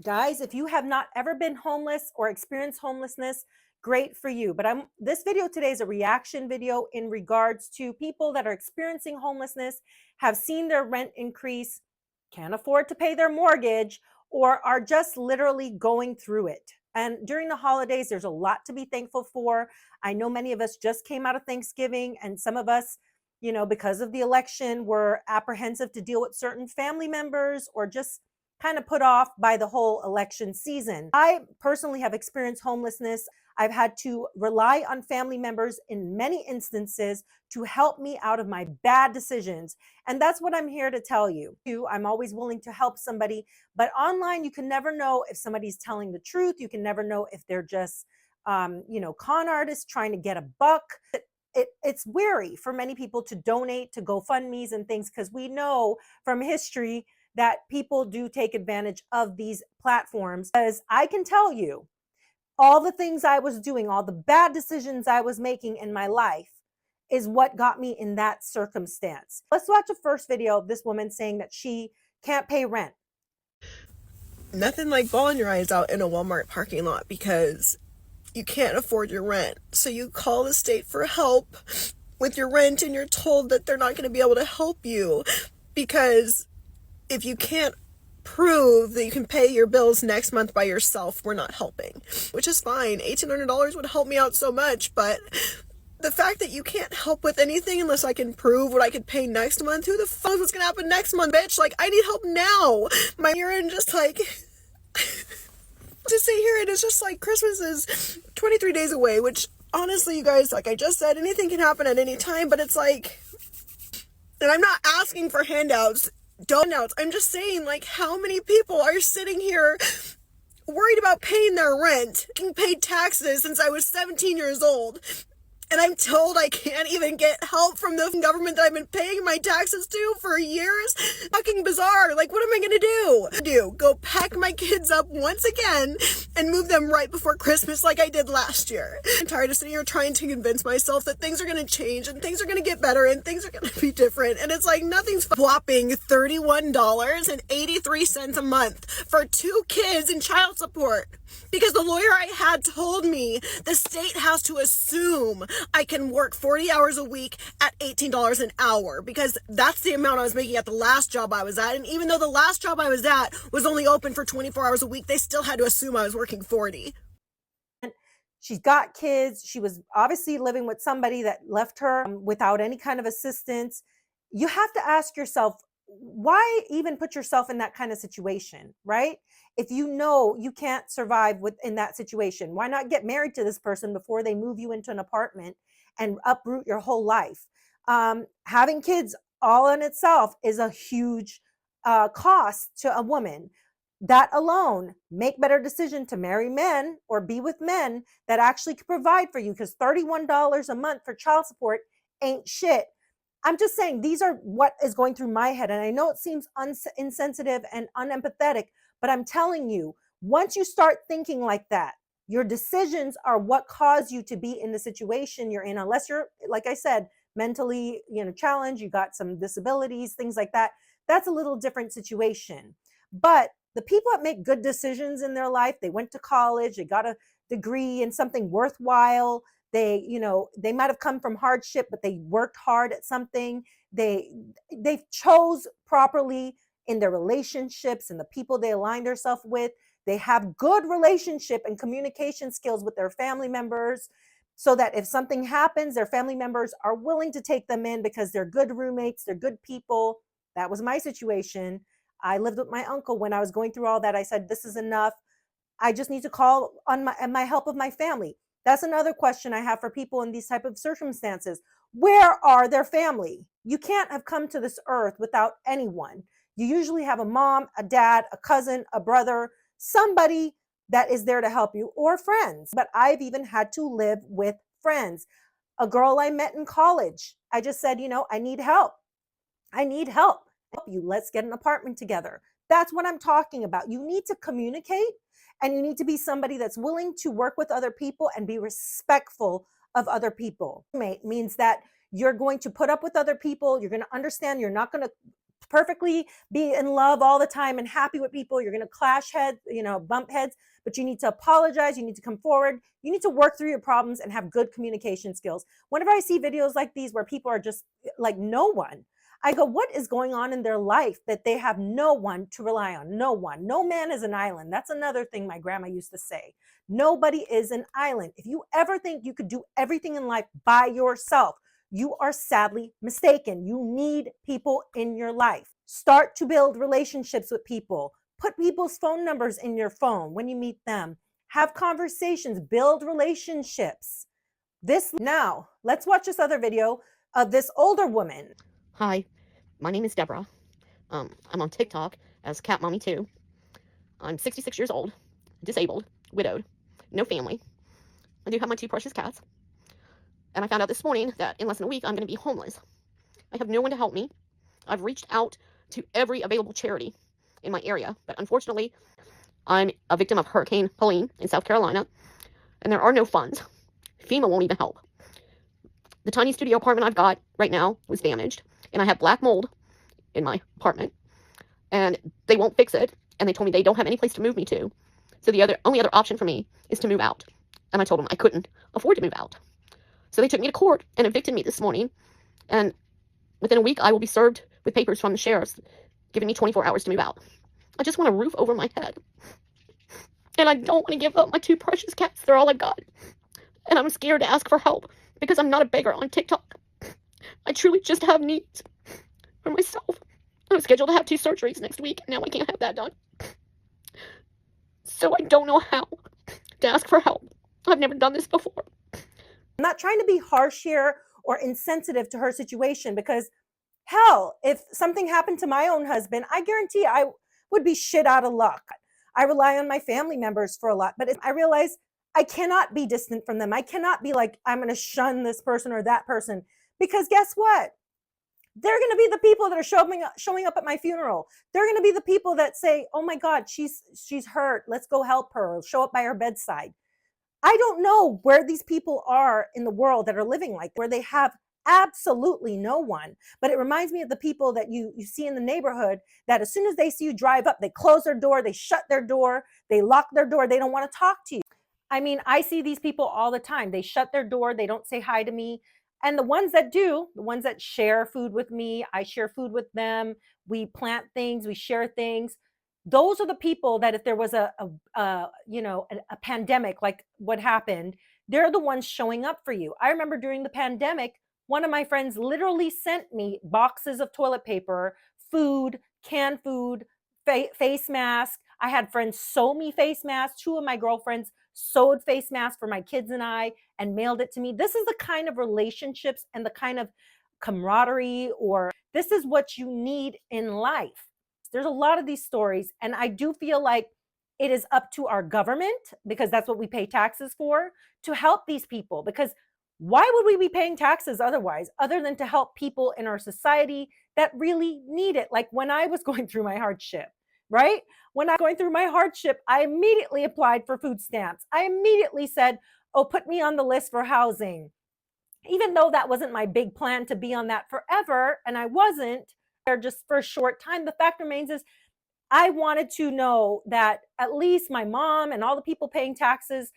Guys, if you have not ever been homeless or experienced homelessness, great for you. But this video today is a reaction video in regards to people that are experiencing homelessness, have seen their rent increase, can't afford to pay their mortgage, or are just literally going through it. And during the holidays, there's a lot to be thankful for. I know many of us just came out of Thanksgiving, and some of us, because of the election, were apprehensive to deal with certain family members or just kind of put off by the whole election season. I personally have experienced homelessness. I've had to rely on family members in many instances to help me out of my bad decisions. And that's what I'm here to tell you. I'm always willing to help somebody, but online, you can never know if somebody's telling the truth. You can never know if they're just, con artists trying to get a buck. It's weary for many people to donate to GoFundMe's and things because we know from history that people do take advantage of these platforms. As I can tell you, all the things I was doing, all the bad decisions I was making in my life is what got me in that circumstance. Let's watch a first video of this woman saying that she can't pay rent. Nothing like bawling your eyes out in a Walmart parking lot because you can't afford your rent. So you call the state for help with your rent and you're told that they're not going to be able to help you because if you can't prove that you can pay your bills next month by yourself, we're not helping, which is fine. $1,800 would help me out so much, but the fact that you can't help with anything unless I can prove what I could pay next month, who the fuck is what's gonna happen next month, bitch? Like, I need help now. My year-end just like to sit here and it's just like Christmas is 23 days away, which honestly, you guys, like I just said, anything can happen at any time, but it's like, and I'm not asking for handouts, donuts. I'm just saying, like, how many people are sitting here worried about paying their rent, getting paid taxes since I was 17 years old, and I'm told I can't even get help from the government that I've been paying my taxes to for years? Fucking bizarre. Like, what am I gonna do? Go pack my kids up once again and move them right before Christmas like I did last year? I'm tired of sitting here trying to convince myself that things are gonna change and things are gonna get better and things are gonna be different, and it's like nothing's whopping $31.83 a month for 2 kids in child support. Because the lawyer I had told me the state has to assume I can work 40 hours a week at $18 an hour because that's the amount I was making at the last job I was at. And even though the last job I was at was only open for 24 hours a week, they still had to assume I was working 40. She's got kids. She was obviously living with somebody that left her without any kind of assistance. You have to ask yourself, why even put yourself in that kind of situation, right? If you know you can't survive in that situation, why not get married to this person before they move you into an apartment and uproot your whole life? Having kids all in itself is a huge cost to a woman. That alone, make better decision to marry men or be with men that actually can provide for you, because $31 a month for child support ain't shit. I'm just saying these are what is going through my head. And I know it seems insensitive and unempathetic, but I'm telling you, once you start thinking like that, your decisions are what cause you to be in the situation you're in, unless you're, like I said, mentally, challenged, you got some disabilities, things like that. That's a little different situation. But the people that make good decisions in their life, they went to college, they got a degree in something worthwhile, they might have come from hardship, but they worked hard at something. They chose properly in their relationships and the people they aligned themselves with. They have good relationship and communication skills with their family members, so that if something happens, their family members are willing to take them in because they're good roommates, they're good people. That was my situation. I lived with my uncle when I was going through all that. I said, this is enough. I just need to call on my help of my family. That's another question I have for people in these type of circumstances. Where are their family? You can't have come to this earth without anyone. You usually have a mom, a dad, a cousin, a brother, somebody that is there to help you, or friends. But I've even had to live with friends. A girl I met in college, I just said, I need help. I need help. Help you. Let's get an apartment together. That's what I'm talking about. You need to communicate, and you need to be somebody that's willing to work with other people and be respectful of other people. Means that you're going to put up with other people. You're going to understand you're not going to perfectly be in love all the time and happy with people. You're going to clash heads, bump heads, but you need to apologize. You need to come forward. You need to work through your problems and have good communication skills. Whenever I see videos like these where people are just like no one, I go, what is going on in their life that they have no one to rely on? No one. No man is an island. That's another thing my grandma used to say. Nobody is an island. If you ever think you could do everything in life by yourself, you are sadly mistaken. You need people in your life. Start to build relationships with people. Put people's phone numbers in your phone when you meet them. Have conversations, build relationships. Now, let's watch this other video of this older woman. Hi, my name is Deborah. I'm on TikTok as Cat Mommy 2. I'm 66 years old, disabled, widowed, no family. I do have my 2 precious cats. And I found out this morning that in less than a week I'm going to be homeless. I have no one to help me. I've reached out to every available charity in my area, but unfortunately, I'm a victim of Hurricane Helene in South Carolina, and there are no funds. FEMA won't even help. The tiny studio apartment I've got right now was damaged, and I have black mold in my apartment, and they won't fix it, and they told me they don't have any place to move me to. So the only other option for me is to move out. And I told them I couldn't afford to move out. So they took me to court and evicted me this morning, and within a week I will be served with papers from the sheriffs giving me 24 hours to move out. I just want a roof over my head. And I don't want to give up my 2 precious cats. They're all I've got. And I'm scared to ask for help because I'm not a beggar on TikTok. I truly just have needs for myself. I'm scheduled to have 2 surgeries next week, and now I can't have that done. So I don't know how to ask for help. I've never done this before. I'm not trying to be harsh here or insensitive to her situation because, hell, if something happened to my own husband, I guarantee I would be shit out of luck. I rely on my family members for a lot, but I realize I cannot be distant from them. I cannot be like, I'm going to shun this person or that person, because guess what? They're going to be the people that are showing up at my funeral. They're going to be the people that say, oh my God, she's hurt. Let's go help her. Or show up by her bedside. I don't know where these people are in the world that are living like, where they have absolutely no one. But it reminds me of the people that you see in the neighborhood that as soon as they see you drive up, they close their door, they shut their door, they lock their door, they don't want to talk to you. I mean, I see these people all the time. They shut their door, they don't say hi to me. And the ones that do, the ones that share food with me, I share food with them. We plant things, we share things. Those are the people that if there was a pandemic like what happened, they're the ones showing up for you. I remember during the pandemic, one of my friends literally sent me boxes of toilet paper, food, canned food, face mask. I had friends sew me face masks. 2 of my girlfriends sewed face masks for my kids and I and mailed it to me. This is the kind of relationships and the kind of camaraderie, or this is what you need in life. There's a lot of these stories, and I do feel like it is up to our government, because that's what we pay taxes for, to help these people. Because why would we be paying taxes otherwise, other than to help people in our society that really need it? Like when I was going through my hardship, right? When I was going through my hardship, I immediately applied for food stamps. I immediately said, oh, put me on the list for housing. Even though that wasn't my big plan to be on that forever, and I wasn't there just for a short time, the fact remains is I wanted to know that at least my mom and all the people paying taxes,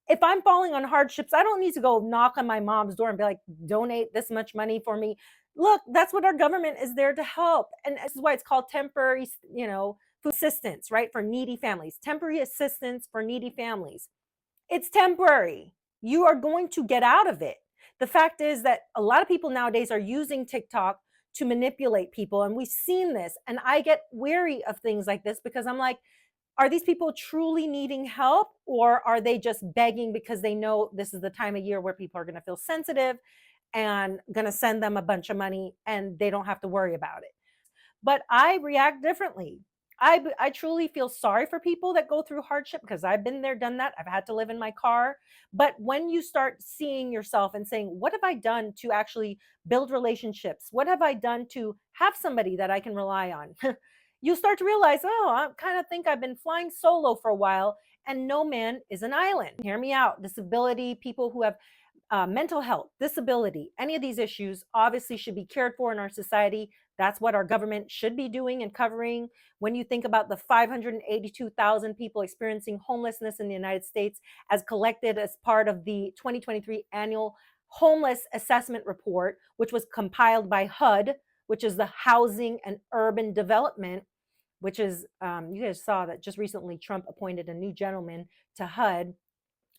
if I'm falling on hardships, I don't need to go knock on my mom's door and be like, donate this much money for me. Look, that's what our government is there to help. And this is why it's called temporary, food assistance, right? For needy families, temporary assistance for needy families. It's temporary. You are going to get out of it. The fact is that a lot of people nowadays are using TikTok to manipulate people. And we've seen this. And I get weary of things like this because I'm like, are these people truly needing help, or are they just begging because they know this is the time of year where people are going to feel sensitive and going to send them a bunch of money and they don't have to worry about it? But I react differently. I truly feel sorry for people that go through hardship because I've been there, done that. I've had to live in my car. But when you start seeing yourself and saying, what have I done to actually build relationships? What have I done to have somebody that I can rely on? You start to realize, oh, I kind of think I've been flying solo for a while, and no man is an island. Hear me out. Disability, people who have mental health, disability, any of these issues obviously should be cared for in our society. That's what our government should be doing and covering. When you think about the 582,000 people experiencing homelessness in the United States as collected as part of the 2023 annual homeless assessment report, which was compiled by HUD, which is the Housing and Urban Development, which is, you guys saw that just recently Trump appointed a new gentleman to HUD,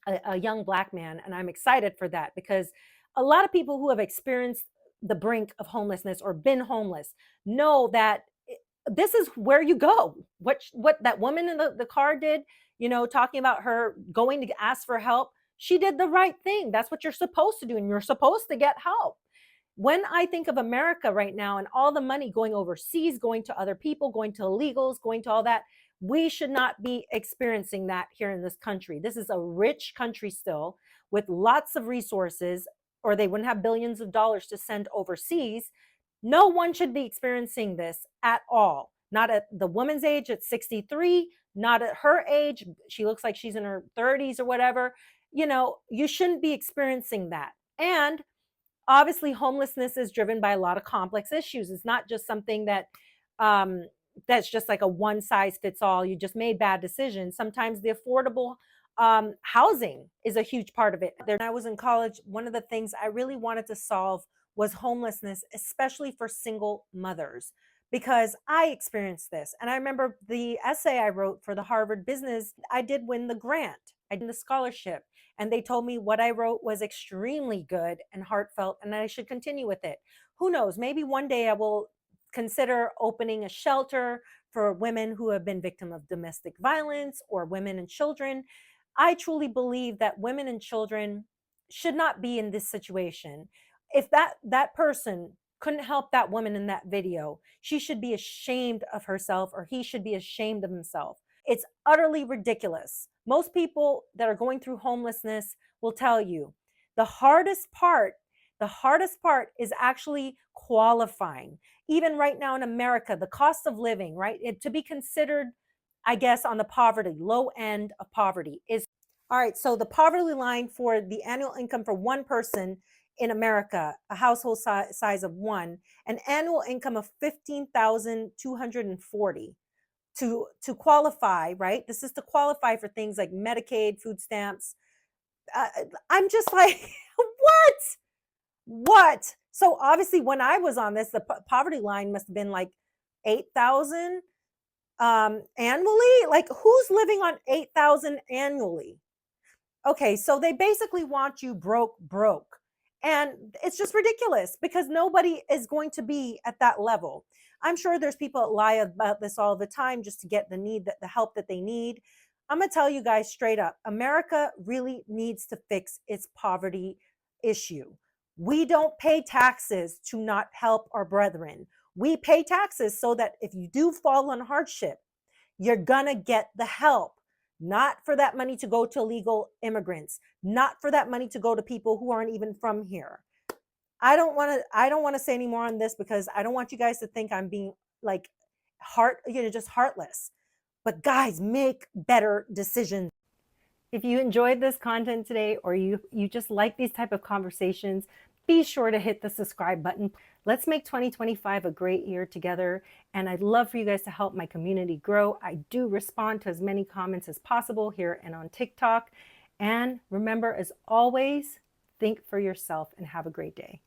a young Black man. And I'm excited for that because a lot of people who have experienced the brink of homelessness or been homeless know that this is where you go. What that woman in the car did, talking about her going to ask for help, she did the right thing. That's what you're supposed to do. And you're supposed to get help. When I think of America right now and all the money going overseas, going to other people, going to illegals, going to all that, we should not be experiencing that here in this country. This is a rich country still with lots of resources, or they wouldn't have billions of dollars to send overseas. No one should be experiencing this at all. Not at the woman's age at 63, not at her age. She looks like she's in her 30s or whatever. You shouldn't be experiencing that. And obviously homelessness is driven by a lot of complex issues. It's not just something that's just like a one size fits all. You just made bad decisions. Sometimes the affordable housing is a huge part of it. When I was in college, one of the things I really wanted to solve was homelessness, especially for single mothers, because I experienced this. And I remember the essay I wrote for the Harvard Business, I did win the grant, I did the scholarship. And they told me what I wrote was extremely good and heartfelt, and I should continue with it. Who knows? Maybe one day I will consider opening a shelter for women who have been victim of domestic violence or women and children. I truly believe that women and children should not be in this situation. If that person couldn't help that woman in that video, she should be ashamed of herself, or he should be ashamed of himself. It's utterly ridiculous. Most people that are going through homelessness will tell you the hardest part is actually qualifying. Even right now in America, the cost of living, right? To be considered, I guess, on the poverty, low end of poverty is all right. So the poverty line for the annual income for one person in America, a household size of one, an annual income of 15,240 to qualify, right? This is to qualify for things like Medicaid, food stamps. I'm just like, what? So obviously, when I was on this, the poverty line must have been like 8,000 annually. Like, who's living on 8,000 annually? Okay, so they basically want you broke. And it's just ridiculous because nobody is going to be at that level. I'm sure there's people that lie about this all the time just to get the help that they need. I'm going to tell you guys straight up, America really needs to fix its poverty issue. We don't pay taxes to not help our brethren. We pay taxes so that if you do fall on hardship, you're going to get the help. Not for that money to go to illegal immigrants, not for that money to go to people who aren't even from here. I don't want to say any more on this because I don't want you guys to think I'm being like just heartless. But guys, make better decisions. If you enjoyed this content today, or you just like these type of conversations, be sure to hit the subscribe button. Let's make 2025 a great year together. And I'd love for you guys to help my community grow. I do respond to as many comments as possible here and on TikTok. And remember, as always, think for yourself and have a great day.